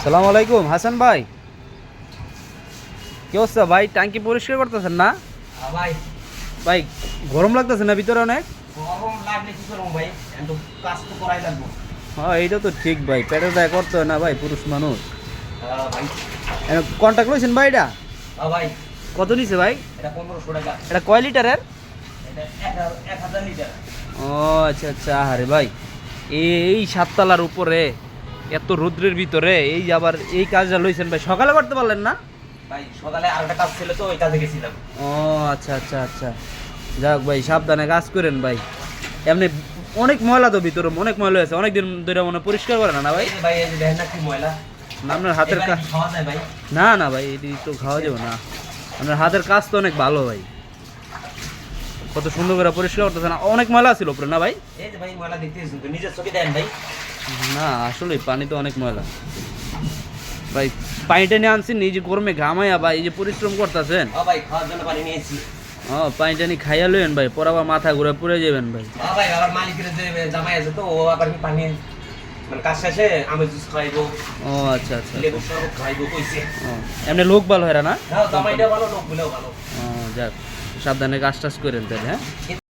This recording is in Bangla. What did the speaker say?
সালাম আলাইকুম হাসান ভাই, কি অবস্থা ভাই? ট্যাঙ্কি পরিষ্কার করতেছেন না ভাই ভাই? গরম লাগতেছে না ভিতরে অনেক? গরম লাগলে কি করবো ভাই, এখন তো কাজ তো করাই লাগবো। হ্যাঁ এইটা তো ঠিক ভাই, পেটের দায় করতে হয় না ভাই, পুরুষ মানুষ। ভাই কন্ট্যাক্ট লইছেন ভাই? এটা ভাই কত নিছে ভাই? এটা 1500 টাকা। এটা কয় লিটারের? এটা 1000 লিটার। ও আচ্ছা আচ্ছা, আরে ভাই এই সাততলার উপরে এত রৌদ্রের ভিতরে এই আবার এই কাজটা লইছেন ভাই, সকালে করতে পারলেন না? ভাই সকালে আরেকটা কাজ ছিল তো ওই কাজে গেছিলাম। ও আচ্ছা আচ্ছা আচ্ছা, যাক ভাই সাবধানে কাজ করেন ভাই। এমনি অনেক ময়লা তো ভিতরে, অনেক ময়লা হয়েছে, অনেক দিন ধরে মনে হয় পরিষ্কার করে না ভাই? এই যে ভাই এই যে দেখেন না কি ময়লা। না আপনার হাতের এগুলা কাজ, কি খাওয়া যায় ভাই? না না ভাই এটি তো খাওয়া যাবে না। আপনার হাতের কাজ তো অনেক ভালো ভাই, কত সুন্দর করে পরিষ্কার করতেছে না? অনেক ময়লা ছিল উপরে না ভাই? এই যে ভাই ময়লা দেখতেছেন তো, নিজের চোখে দেখেন ভাই। না আসলে পানি তো অনেক ময়লা ভাই। পানিটা নিয়ে আনছি নিজে গরমে ঘামাইয়া ভাই, এই যে পরিশ্রম করতেছেন। ভাই খাওয়ার জন্য পানি নিয়েছি। পানিটা নিয়ে খাইয়া লইবেন ভাই, পর আবার মাথা ঘুরে পড়ে যাবেন ভাই। ভাই আবার মালিকের যে জামাই আছে তো ও আবার কি পানি মানে কাজ শেষে আমের জুস খাইবো, ও আচ্ছা আচ্ছা, লেবুর শরবত খাইবো কইছে। এমনি লোক ভালো হয় না? হ্যাঁ জামাইটা ভালো, লোকগুলোও ভালো। যাক সাবধানে কাজ টাজ করেন তাহলে, হ্যাঁ।